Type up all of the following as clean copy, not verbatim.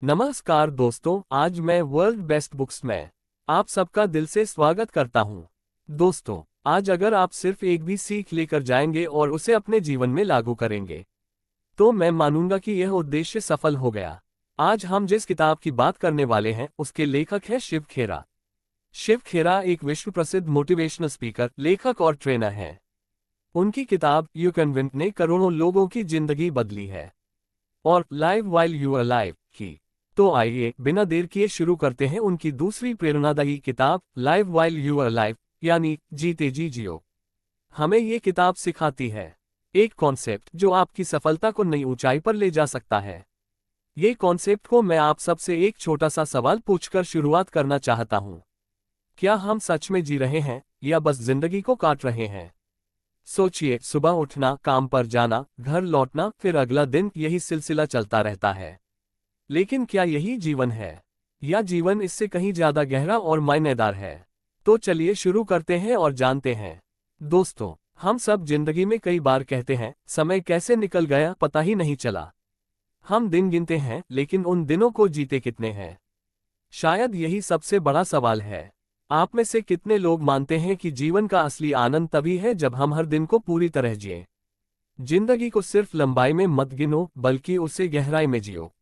नमस्कार दोस्तों, आज मैं वर्ल्ड बेस्ट बुक्स में आप सबका दिल से स्वागत करता हूं। दोस्तों, आज अगर आप सिर्फ एक भी सीख लेकर जाएंगे और उसे अपने जीवन में लागू करेंगे तो मैं मानूंगा कि यह उद्देश्य सफल हो गया। आज हम जिस किताब की बात करने वाले हैं उसके लेखक है शिव खेरा। शिव खेरा एक विश्व प्रसिद्ध मोटिवेशनल स्पीकर, लेखक और ट्रेनर हैं। उनकी किताब यू कैन विन ने करोड़ों लोगों की जिंदगी बदली है। और live while you are alive की। तो आइए बिना देर किए शुरू करते हैं उनकी दूसरी प्रेरणादायी किताब live while you are alive, यानी जीते जी जियो। हमें ये किताब सिखाती है एक कॉन्सेप्ट जो आपकी सफलता को नई ऊंचाई पर ले जा सकता है। ये कॉन्सेप्ट को मैं आप सबसे एक छोटा सा सवाल पूछकर शुरुआत करना चाहता हूँ। क्या हम सच में जी रहे हैं या बस जिंदगी को काट रहे हैं? सोचिए, सुबह उठना, काम पर जाना, घर लौटना, फिर अगला दिन, यही सिलसिला चलता रहता है। लेकिन क्या यही जीवन है या जीवन इससे कहीं ज्यादा गहरा और मायनेदार है? तो चलिए शुरू करते हैं और जानते हैं। दोस्तों, हम सब जिंदगी में कई बार कहते हैं समय कैसे निकल गया पता ही नहीं चला। हम दिन गिनते हैं लेकिन उन दिनों को जीते कितने हैं? शायद यही सबसे बड़ा सवाल है। आप में से कितने लोग मानते हैं कि जीवन का असली आनंद तभी है जब हम हर दिन को पूरी तरह जिए? जिंदगी को सिर्फ लंबाई में मत गिनो बल्कि उसे गहराई में जियो।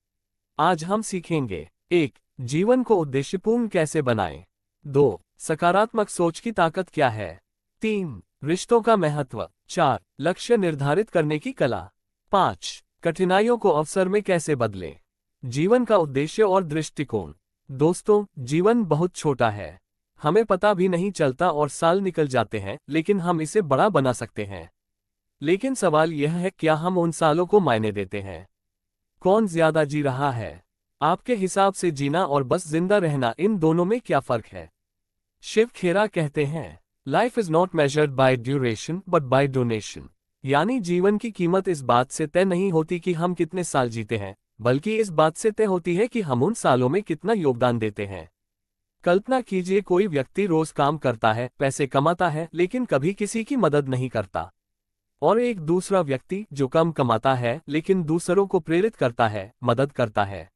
आज हम सीखेंगे 1. जीवन को उद्देश्यपूर्ण कैसे बनाएं। 2. सकारात्मक सोच की ताकत क्या है। 3. रिश्तों का महत्व। 4. लक्ष्य निर्धारित करने की कला। 5. कठिनाइयों को अवसर में कैसे बदलें। जीवन का उद्देश्य और दृष्टिकोण। दोस्तों, जीवन बहुत छोटा है। हमें पता भी नहीं चलता और साल निकल जाते हैं, लेकिन हम इसे बड़ा बना सकते हैं। लेकिन सवाल यह है, क्या हम उन सालों को मायने देते हैं? कौन ज्यादा जी रहा है? आपके हिसाब से जीना और बस जिंदा रहना, इन दोनों में क्या फर्क है? शिव खेरा कहते हैं, life is not measured by duration but by donation. यानी जीवन की कीमत इस बात से तय नहीं होती कि हम कितने साल जीते हैं, बल्कि इस बात से तय होती है कि हम उन सालों में कितना योगदान देते हैं। कल्पना कीजिए, कोई व्यक्ति रोज काम करता है, पैसे कमाता है, लेकिन कभी किसी की मदद नहीं करता। और एक दूसरा व्यक्ति जो कम कमाता है लेकिन दूसरों को प्रेरित करता है, मदद करता है।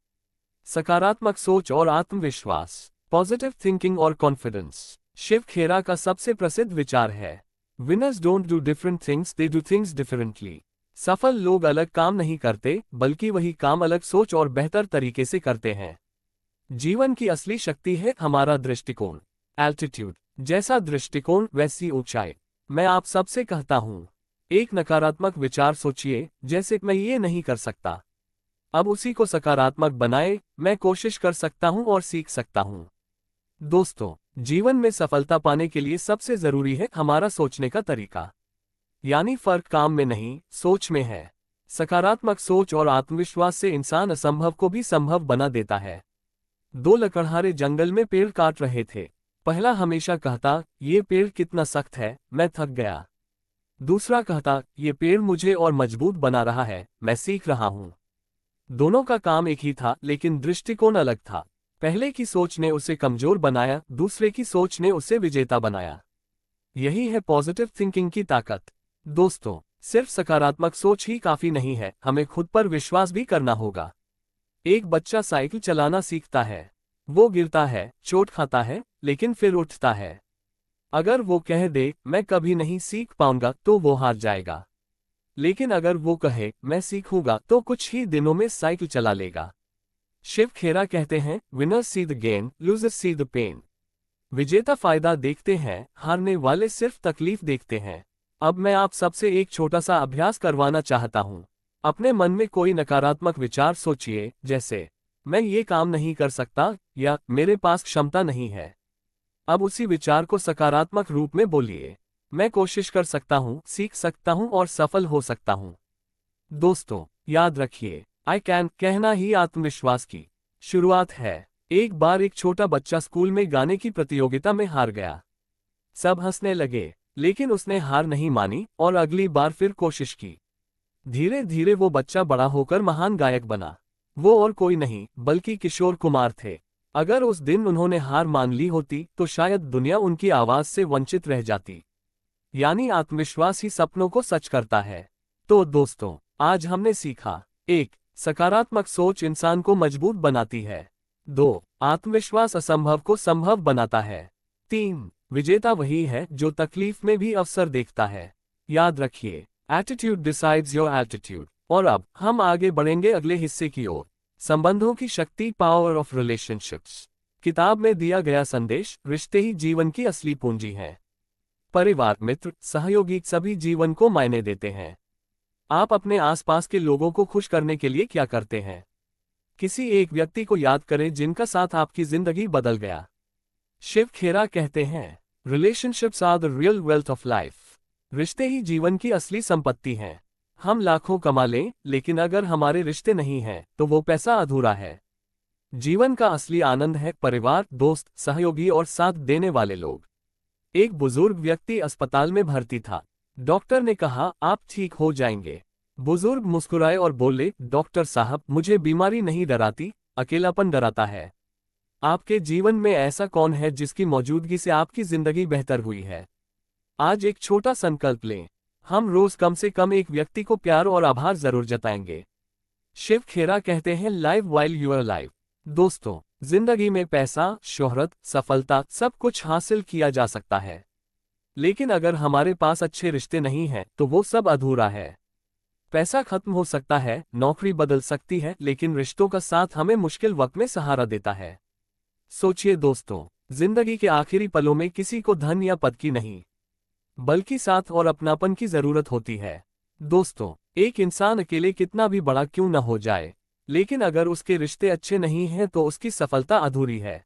सकारात्मक सोच और आत्मविश्वास, पॉजिटिव थिंकिंग और कॉन्फिडेंस, शिव खेरा का सबसे प्रसिद्ध विचार है। Winners don't do different things, they do things differently. सफल लोग अलग काम नहीं करते, बल्कि वही काम अलग सोच और बेहतर तरीके से करते हैं। जीवन की असली शक्ति है हमारा दृष्टिकोण। एल्टीट्यूड, जैसा दृष्टिकोण वैसी ऊंचाई। मैं आप सबसे कहता हूं, एक नकारात्मक विचार सोचिए, जैसे मैं ये नहीं कर सकता। अब उसी को सकारात्मक बनाए, मैं कोशिश कर सकता हूं और सीख सकता हूं। दोस्तों, जीवन में सफलता पाने के लिए सबसे जरूरी है हमारा सोचने का तरीका। यानी फर्क काम में नहीं, सोच में है। सकारात्मक सोच और आत्मविश्वास से इंसान असंभव को भी संभव बना देता है। 2 लकड़हारे जंगल में पेड़ काट रहे थे। पहला हमेशा कहता, ये पेड़ कितना सख्त है, मैं थक गया। दूसरा कहता, ये पेड़ मुझे और मजबूत बना रहा है, मैं सीख रहा हूं। दोनों का काम एक ही था, लेकिन दृष्टिकोण अलग था। पहले की सोच ने उसे कमजोर बनाया, दूसरे की सोच ने उसे विजेता बनाया। यही है पॉजिटिव थिंकिंग की ताकत। दोस्तों, सिर्फ सकारात्मक सोच ही काफी नहीं है, हमें खुद पर विश्वास भी करना होगा। एक बच्चा साइकिल चलाना सीखता है। वो गिरता है, चोट खाता है, लेकिन फिर उठता है। अगर वो कह दे मैं कभी नहीं सीख पाऊंगा, तो वो हार जाएगा। लेकिन अगर वो कहे मैं सीखूंगा, तो कुछ ही दिनों में साइकिल चला लेगा। शिव खेरा कहते हैं, winners see the gain, losers see the pain. विजेता फायदा देखते हैं, हारने वाले सिर्फ तकलीफ देखते हैं। अब मैं आप सबसे एक छोटा सा अभ्यास करवाना चाहता हूं। अपने मन में कोई नकारात्मक विचार सोचिए, जैसे मैं ये काम नहीं कर सकता या मेरे पास क्षमता नहीं है। अब उसी विचार को सकारात्मक रूप में बोलिए, मैं कोशिश कर सकता हूं, सीख सकता हूं और सफल हो सकता हूं। दोस्तों, याद रखिए, आई कैन कहना ही आत्मविश्वास की शुरुआत है। एक बार एक छोटा बच्चा स्कूल में गाने की प्रतियोगिता में हार गया। सब हंसने लगे, लेकिन उसने हार नहीं मानी और अगली बार फिर कोशिश की। धीरे धीरे वो बच्चा बड़ा होकर महान गायक बना। वो और कोई नहीं बल्कि किशोर कुमार थे। अगर उस दिन उन्होंने हार मान ली होती तो शायद दुनिया उनकी आवाज से वंचित रह जाती। यानी आत्मविश्वास ही सपनों को सच करता है। तो दोस्तों, आज हमने सीखा 1. सकारात्मक सोच इंसान को मजबूत बनाती है। 2. आत्मविश्वास असंभव को संभव बनाता है। 3. विजेता वही है जो तकलीफ में भी अवसर देखता है। याद रखिए, एटीट्यूड डिसाइड्स योर एल्टीट्यूड। और अब हम आगे बढ़ेंगे अगले हिस्से की ओर। संबंधों की शक्ति, पावर ऑफ रिलेशनशिप्स। किताब में दिया गया संदेश, रिश्ते ही जीवन की असली पूंजी हैं। परिवार, मित्र, सहयोगी सभी जीवन को मायने देते हैं। आप अपने आसपास के लोगों को खुश करने के लिए क्या करते हैं? किसी एक व्यक्ति को याद करें जिनका साथ आपकी जिंदगी बदल गया। शिव खेरा कहते हैं, relationships are the real wealth of life. रिश्ते ही जीवन की असली संपत्ति हैं। हम लाखों कमा लें, लेकिन अगर हमारे रिश्ते नहीं हैं, तो वो पैसा अधूरा है। जीवन का असली आनंद है परिवार, दोस्त, सहयोगी और साथ देने वाले लोग। एक बुजुर्ग व्यक्ति अस्पताल में भर्ती था। डॉक्टर ने कहा, आप ठीक हो जाएंगे। बुजुर्ग मुस्कुराए और बोले, डॉक्टर साहब, मुझे बीमारी नहीं डराती, अकेलापन डराता है। आपके जीवन में ऐसा कौन है जिसकी मौजूदगी से आपकी जिंदगी बेहतर हुई है? आज एक छोटा संकल्प लें। हम रोज कम से कम एक व्यक्ति को प्यार और आभार जरूर जताएंगे। शिव खेरा कहते हैं, live while you are live. दोस्तों, जिंदगी में पैसा, शोहरत, सफलता सब कुछ हासिल किया जा सकता है, लेकिन अगर हमारे पास अच्छे रिश्ते नहीं हैं, तो वो सब अधूरा है। पैसा खत्म हो सकता है, नौकरी बदल सकती है, लेकिन रिश्तों का साथ हमें मुश्किल वक्त में सहारा देता है। सोचिए दोस्तों, जिंदगी के आखिरी पलों में किसी को धन या पद की नहीं, बल्कि साथ और अपनापन की जरूरत होती है। दोस्तों, एक इंसान अकेले कितना भी बड़ा क्यों न हो जाए, लेकिन अगर उसके रिश्ते अच्छे नहीं हैं तो उसकी सफलता अधूरी है।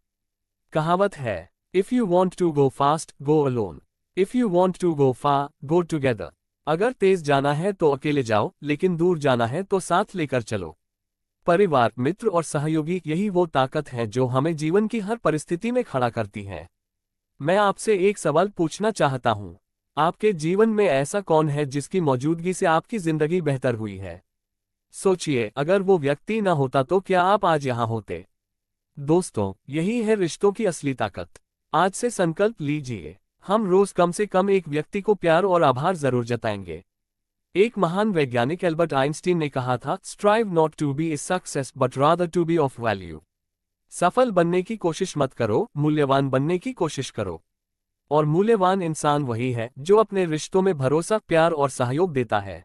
कहावत है, if you want to go fast, go alone. If you want to go far, go together. अगर तेज जाना है तो अकेले जाओ, लेकिन दूर जाना है तो साथ लेकर चलो। परिवार, मित्र और सहयोगी, यही वो ताकत है जो हमें जीवन की हर परिस्थिति में खड़ा करती है। मैं आपसे एक सवाल पूछना चाहता हूँ, आपके जीवन में ऐसा कौन है जिसकी मौजूदगी से आपकी जिंदगी बेहतर हुई है? सोचिए, अगर वो व्यक्ति न होता तो क्या आप आज यहाँ होते? दोस्तों, यही है रिश्तों की असली ताकत। आज से संकल्प लीजिए, हम रोज कम से कम एक व्यक्ति को प्यार और आभार जरूर जताएंगे। एक महान वैज्ञानिक एल्बर्ट आइंस्टीन ने कहा था, strive not to be a success but rather to be of value. सफल बनने की कोशिश मत करो, मूल्यवान बनने की कोशिश करो। और मूल्यवान इंसान वही है जो अपने रिश्तों में भरोसा, प्यार और सहयोग देता है।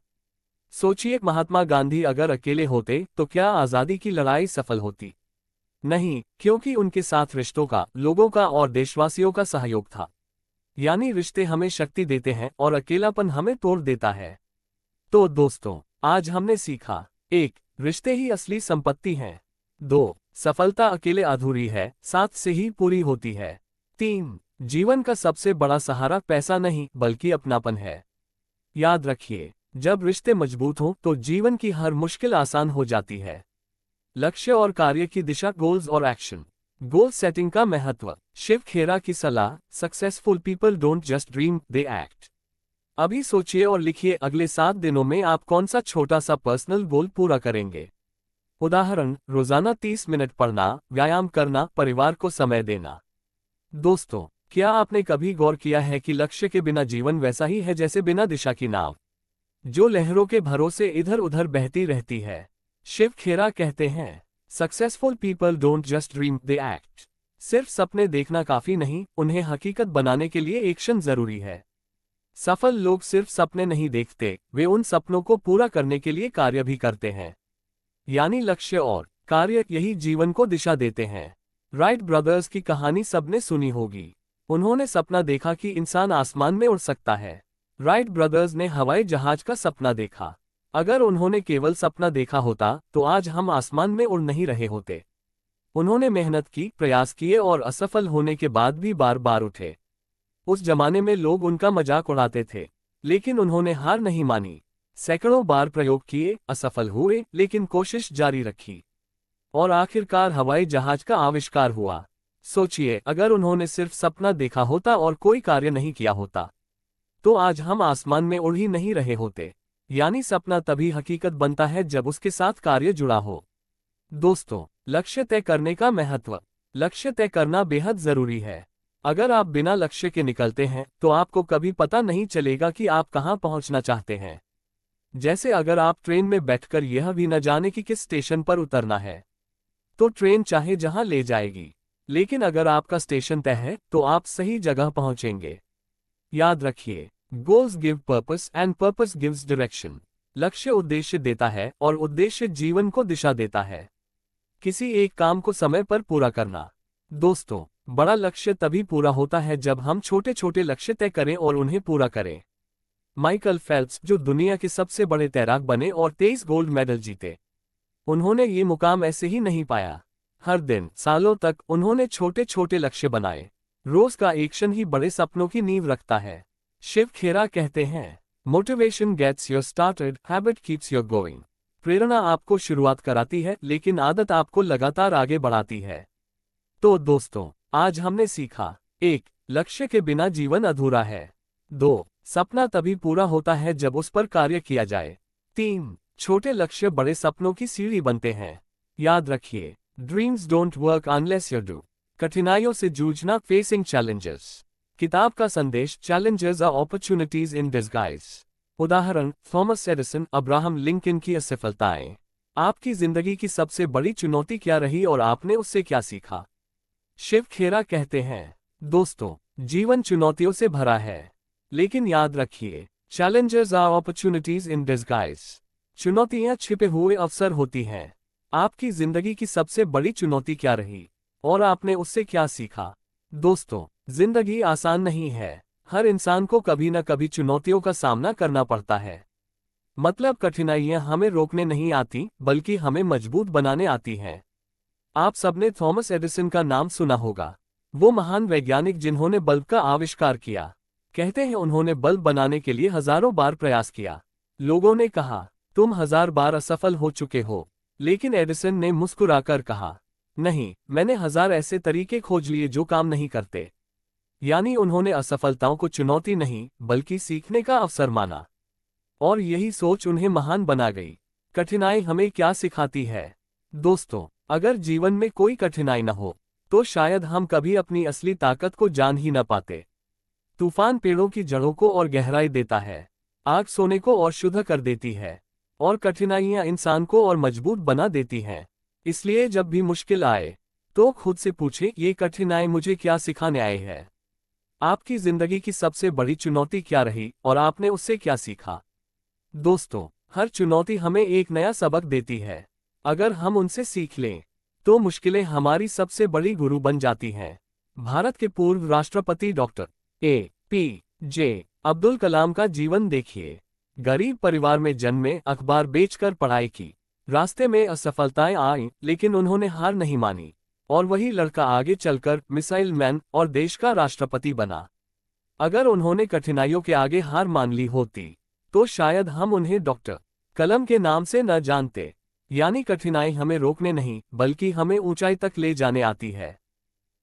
सोचिए, महात्मा गांधी अगर अकेले होते तो क्या आजादी की लड़ाई सफल होती? नहीं, क्योंकि उनके साथ रिश्तों का, लोगों का और देशवासियों का सहयोग था। यानी रिश्ते हमें शक्ति देते हैं और अकेलापन हमें तोड़ देता है। तो दोस्तों, आज हमने सीखा, 1. रिश्ते ही असली संपत्ति हैं। 2. सफलता अकेले अधूरी है, साथ से ही पूरी होती है। 3. जीवन का सबसे बड़ा सहारा पैसा नहीं बल्कि अपनापन है। याद रखिए, जब रिश्ते मजबूत हों तो जीवन की हर मुश्किल आसान हो जाती है। लक्ष्य और कार्य की दिशा, गोल्स और एक्शन। गोल सेटिंग का महत्व। शिव खेरा की सलाह, successful people don't just dream, they act. अभी सोचिए और लिखिए, अगले 7 दिनों में आप कौन सा छोटा सा पर्सनल गोल पूरा करेंगे। उदाहरण, रोजाना 30 मिनट पढ़ना, व्यायाम करना, परिवार को समय देना। दोस्तों, क्या आपने कभी गौर किया है कि लक्ष्य के बिना जीवन वैसा ही है जैसे बिना दिशा की नाव, जो लहरों के भरोसे इधर उधर बहती रहती है? शिव खेरा कहते हैं, successful people don't just dream, they act. सिर्फ सपने देखना काफी नहीं, उन्हें हकीकत बनाने के लिए एक्शन जरूरी है। सफल लोग सिर्फ सपने नहीं देखते, वे उन सपनों को पूरा करने के लिए कार्य भी करते हैं। यानी लक्ष्य और कार्य, यही जीवन को दिशा देते हैं। राइट ब्रदर्स की कहानी सबने सुनी होगी। उन्होंने सपना देखा कि इंसान आसमान में उड़ सकता है। राइट ब्रदर्स ने हवाई जहाज का सपना देखा। अगर उन्होंने केवल सपना देखा होता तो आज हम आसमान में उड़ नहीं रहे होते। उन्होंने मेहनत की, प्रयास किए और असफल होने के बाद भी बार बार उठे। उस जमाने में लोग उनका मजाक उड़ाते थे, लेकिन उन्होंने हार नहीं मानी। सैकड़ों बार प्रयोग किए, असफल हुए, लेकिन कोशिश जारी रखी और आखिरकार हवाई जहाज का आविष्कार हुआ। सोचिए, अगर उन्होंने सिर्फ सपना देखा होता और कोई कार्य नहीं किया होता, तो आज हम आसमान में उड़ ही नहीं रहे होते। यानी सपना तभी हकीकत बनता है जब उसके साथ कार्य जुड़ा हो। दोस्तों, लक्ष्य तय करने का महत्व। लक्ष्य तय करना बेहद जरूरी है। अगर आप बिना लक्ष्य के निकलते हैं तो आपको कभी पता नहीं चलेगा कि आप कहां पहुंचना चाहते हैं। जैसे अगर आप ट्रेन में बैठकर यह भी न जाने कि किस स्टेशन पर उतरना है, तो ट्रेन चाहे जहां ले जाएगी, लेकिन अगर आपका स्टेशन तय है तो आप सही जगह पहुंचेंगे। याद रखिए, goals give purpose and purpose gives direction. लक्ष्य उद्देश्य देता है और उद्देश्य जीवन को दिशा देता है। किसी एक काम को समय पर पूरा करना। दोस्तों, बड़ा लक्ष्य तभी पूरा होता है जब हम छोटे छोटे लक्ष्य तय करें और उन्हें पूरा करें। माइकल फेल्प्स, जो दुनिया के सबसे बड़े तैराक बने और 23 गोल्ड मेडल जीते, उन्होंने ये मुकाम ऐसे ही नहीं पाया। हर दिन, सालों तक उन्होंने छोटे छोटे लक्ष्य बनाए। रोज का एक्शन ही बड़े सपनों की नींव रखता है। शिव खेरा कहते हैं, motivation gets you started, habit keeps you going. प्रेरणा आपको शुरुआत कराती है, लेकिन आदत आपको लगातार आगे बढ़ाती है। तो दोस्तों, आज हमने सीखा, 1. लक्ष्य के बिना जीवन अधूरा है। 2. सपना तभी पूरा होता है जब उस पर कार्य किया जाए। 3. छोटे लक्ष्य बड़े सपनों की सीढ़ी बनते हैं। याद रखिए, dreams don't work unless you do. कठिनाइयों से जूझना, फेसिंग चैलेंजेस। किताब का संदेश, challenges are opportunities in disguise. उदाहरण, थॉमस एडिसन, अब्राहम लिंकन की असफलताएं। आपकी जिंदगी की सबसे बड़ी चुनौती क्या रही और आपने उससे क्या सीखा? शिव खेरा कहते हैं, दोस्तों, जीवन चुनौतियों से भरा है, लेकिन याद रखिए, challenges are opportunities in disguise. चुनौतियां छिपे हुए अवसर होती हैं। आपकी जिंदगी की सबसे बड़ी चुनौती क्या रही और आपने उससे क्या सीखा? दोस्तों, जिंदगी आसान नहीं है। हर इंसान को कभी न कभी चुनौतियों का सामना करना पड़ता है। मतलब कठिनाइयां हमें रोकने नहीं आती, बल्कि हमें मजबूत बनाने आती हैं। आप सबने थॉमस एडिसन का नाम सुना होगा। वो महान वैज्ञानिक जिन्होंने बल्ब का आविष्कार किया। कहते हैं उन्होंने बल्ब बनाने के लिए हजारों बार प्रयास किया। लोगों ने कहा, तुम 1000 बार असफल हो चुके हो। लेकिन एडिसन ने मुस्कुराकर कहा, नहीं, मैंने 1000 ऐसे तरीके खोज लिए जो काम नहीं करते। यानी उन्होंने असफलताओं को चुनौती नहीं, बल्कि सीखने का अवसर माना। और यही सोच उन्हें महान बना गई। कठिनाई हमें क्या सिखाती है? दोस्तों, अगर जीवन में कोई कठिनाई न हो, तो शायद हम कभी अपनी असली ताकत को जान ही न पाते। तूफान पेड़ों की जड़ों को और गहराई देता है, आग सोने को और शुद्ध कर देती है, और कठिनाइयां इंसान को और मजबूत बना देती हैं। इसलिए जब भी मुश्किल आए, तो खुद से पूछे, ये कठिनाई मुझे क्या सिखाने आए है? आपकी जिंदगी की सबसे बड़ी चुनौती क्या रही और आपने उससे क्या सीखा? दोस्तों, हर चुनौती हमें एक नया सबक देती है। अगर हम उनसे सीख लें, तो मुश्किलें हमारी सबसे बड़ी गुरु बन जाती हैं। भारत के पूर्व राष्ट्रपति डॉक्टर APJ अब्दुल कलाम का जीवन देखिए। गरीब परिवार में जन्मे, अखबार बेचकर पढ़ाई की। रास्ते में असफलताएं आईं, लेकिन उन्होंने हार नहीं मानी, और वही लड़का आगे चलकर मिसाइल मैन और देश का राष्ट्रपति बना। अगर उन्होंने कठिनाइयों के आगे हार मान ली होती, तो शायद हम उन्हें डॉक्टर कलाम के नाम से न जानते। यानी कठिनाई हमें रोकने नहीं, बल्कि हमें ऊंचाई तक ले जाने आती है।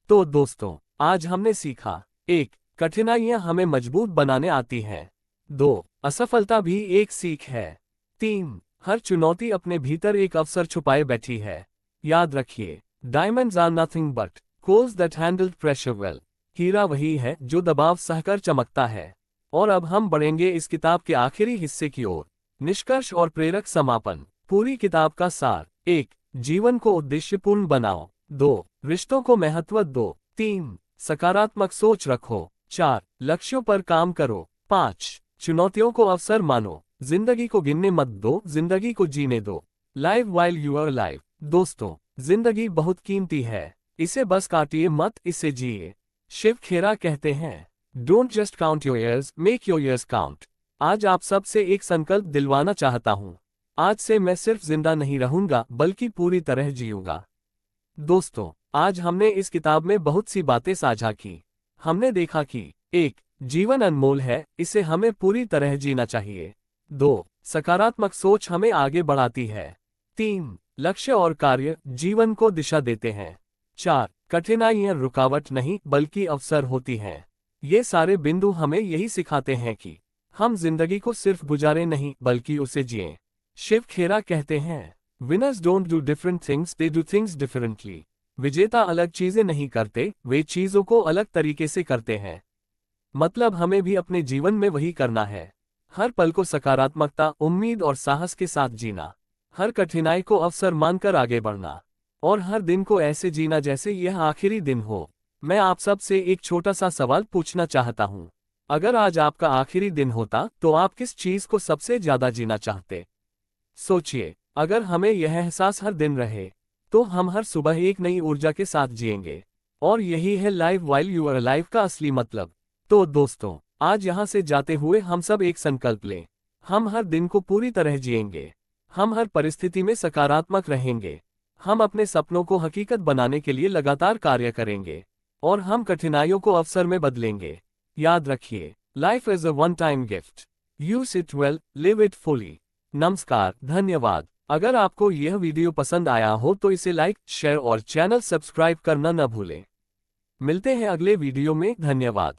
तो दोस्तों, आज हमने सीखा, 1. कठिनाइयां हमें मजबूत बनाने आती हैं। 2. असफलता भी एक सीख है। 3. हर चुनौती अपने भीतर एक अवसर छुपाए बैठी है। याद रखिए, diamonds are nothing but coals that handle pressure well. हीरा वही है जो दबाव सहकर चमकता है। और अब हम बढ़ेंगे इस किताब के आखिरी हिस्से की ओर। निष्कर्ष और प्रेरक समापन। पूरी किताब का सार। 1. जीवन को उद्देश्यपूर्ण बनाओ। 2. रिश्तों को महत्व दो। 3. सकारात्मक सोच रखो। 4. लक्ष्यों पर काम करो। 5. चुनौतियों को अवसर मानो। जिंदगी को गिनने मत दो, जिंदगी को जीने दो। Live while you are live. दोस्तों, जिंदगी बहुत कीमती है, इसे बस काटिए मत, इसे जिए। शिव खेरा कहते हैं, don't just count your ears, make your ears count. आज आप सबसे एक संकल्प दिलवाना चाहता हूं। आज से मैं सिर्फ जिंदा नहीं रहूंगा, बल्कि पूरी तरह जीऊंगा। दोस्तों, आज हमने इस किताब में बहुत सी बातें साझा की। हमने देखा कि 1. जीवन अनमोल है, इसे हमें पूरी तरह जीना चाहिए। 2. सकारात्मक सोच हमें आगे बढ़ाती है। 3. लक्ष्य और कार्य जीवन को दिशा देते हैं। 4. कठिनाइयां रुकावट नहीं, बल्कि अवसर होती हैं। ये सारे बिंदु हमें यही सिखाते हैं कि हम जिंदगी को सिर्फ गुजारे नहीं, बल्कि उसे जिएं। शिव खेरा कहते हैं, winners don't do different things, they do things differently. विजेता अलग चीजें नहीं करते, वे चीजों को अलग तरीके से करते हैं। मतलब हमें भी अपने जीवन में वही करना है। हर पल को सकारात्मकता, उम्मीद और साहस के साथ जीना। हर कठिनाई को अवसर मानकर आगे बढ़ना। और हर दिन को ऐसे जीना जैसे यह आखिरी दिन हो। मैं आप सब से एक छोटा सा सवाल पूछना चाहता हूँ। अगर आज आपका आखिरी दिन होता तो आप किस चीज को सबसे ज्यादा जीना चाहते? सोचिए, अगर हमें यह एहसास हर दिन रहे तो हम हर सुबह एक नई ऊर्जा के साथ जिएंगे। और यही है life while you are alive का असली मतलब। तो दोस्तों, आज यहाँ से जाते हुए हम सब एक संकल्प लें। हम हर दिन को पूरी तरह जिएंगे। हम हर परिस्थिति में सकारात्मक रहेंगे। हम अपने सपनों को हकीकत बनाने के लिए लगातार कार्य करेंगे। और हम कठिनाइयों को अवसर में बदलेंगे। याद रखिए, life is a one time gift. Use it well, live it fully. नमस्कार, धन्यवाद। अगर आपको यह वीडियो पसंद आया हो तो इसे लाइक, शेयर और चैनल सब्सक्राइब करना न भूलें। मिलते हैं अगले वीडियो में। धन्यवाद।